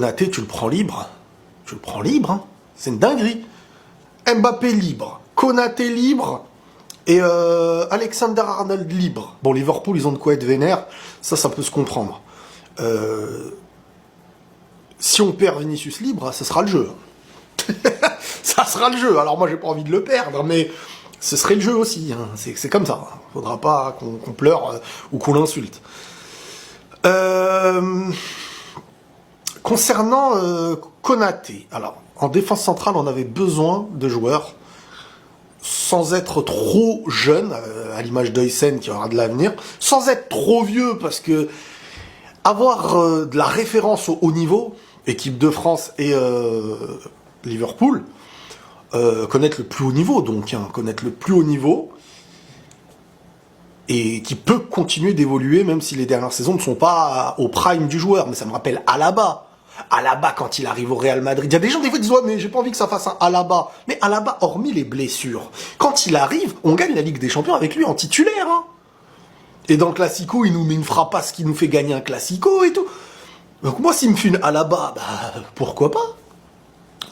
Konaté, tu le prends libre. Tu le prends libre, hein. C'est une dinguerie. Mbappé libre, Konaté libre, et Alexander-Arnold libre. Bon, Liverpool, ils ont de quoi être vénère, ça peut se comprendre. Si on perd Vinicius libre, ça sera le jeu. Ça sera le jeu. Alors moi, j'ai pas envie de le perdre, mais ce serait le jeu aussi. Hein. C'est comme ça. Faudra pas qu'on pleure ou qu'on l'insulte. Concernant Konaté, alors en défense centrale, on avait besoin de joueurs sans être trop jeune, à l'image d'Huysen qui aura de l'avenir, sans être trop vieux, parce que avoir de la référence au haut niveau, équipe de France et Liverpool, connaître le plus haut niveau, donc connaître le plus haut niveau, et qui peut continuer d'évoluer, même si les dernières saisons ne sont pas au prime du joueur. Mais ça me rappelle Alaba. Alaba, quand il arrive au Real Madrid, il y a des gens des fois qui disent ouais mais j'ai pas envie que ça fasse un Alaba. Mais Alaba, hormis les blessures, quand il arrive, on gagne la Ligue des Champions avec lui en titulaire. Hein. Et dans le Classico, il nous met une frappasse qui nous fait gagner un Classico et tout. Donc moi, s'il me fait une Alaba, bah pourquoi pas.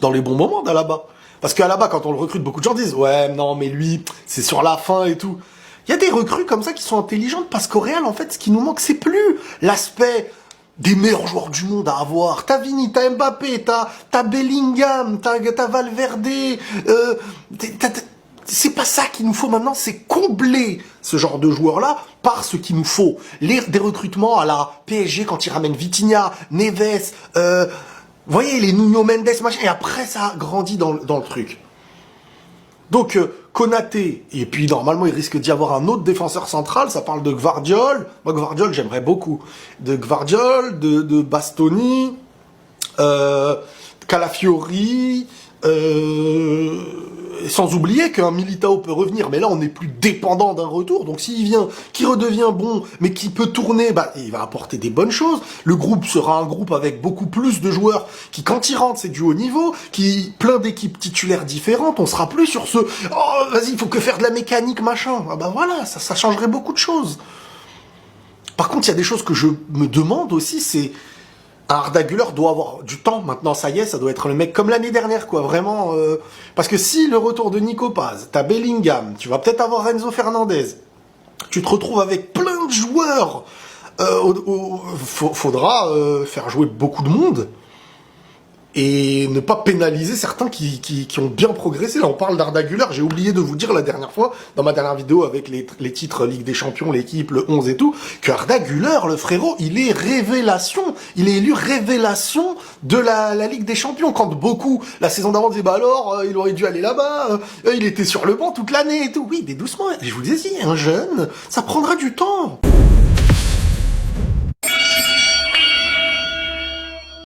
Dans les bons moments d'Alaba. Parce qu'Alaba, quand on le recrute, beaucoup de gens disent ouais non mais lui, c'est sur la fin et tout. Il y a des recrues comme ça qui sont intelligentes parce qu'au Real, en fait, ce qui nous manque, c'est plus l'aspect des meilleurs joueurs du monde à avoir. T'as Vini, t'as Mbappé, t'as Bellingham, t'as Valverde. C'est pas ça qu'il nous faut maintenant, c'est combler ce genre de joueurs-là par ce qu'il nous faut. Des recrutements à la PSG quand ils ramènent Vitinha, Neves, vous voyez, les Nuno Mendes, machin, et après ça grandit dans le truc. Donc, Konaté, et puis normalement il risque d'y avoir un autre défenseur central, ça parle de Gvardiol. Moi Gvardiol j'aimerais beaucoup. De Gvardiol, de Bastoni, Calafiori, sans oublier qu'un Militao peut revenir, mais là on n'est plus dépendant d'un retour, donc s'il vient, qui redevient bon, mais qui peut tourner, bah il va apporter des bonnes choses. Le groupe sera un groupe avec beaucoup plus de joueurs qui, quand ils rentrent, c'est du haut niveau, qui plein d'équipes titulaires différentes. On sera plus sur ce oh vas-y, il faut que faire de la mécanique machin. Ah bah voilà, ça changerait beaucoup de choses. Par contre, il y a des choses que je me demande aussi, c'est un Arda Güler doit avoir du temps. Maintenant, ça y est, ça doit être le mec comme l'année dernière, quoi. Vraiment. Parce que si le retour de Nico Paz, t'as Bellingham, tu vas peut-être avoir Renzo Fernandez, tu te retrouves avec plein de joueurs. Faudra faire jouer beaucoup de monde et ne pas pénaliser certains qui ont bien progressé. Là, on parle d'Arda Güler. J'ai oublié de vous dire la dernière fois, dans ma dernière vidéo avec les titres Ligue des Champions, l'équipe, le 11 et tout, que Arda Güler, le frérot, il est révélation. Il est élu révélation de la Ligue des Champions. Quand beaucoup, la saison d'avant, disaient, bah alors, il aurait dû aller là-bas, il était sur le banc toute l'année et tout. Oui, mais doucement. Je vous le dis, un jeune, ça prendra du temps.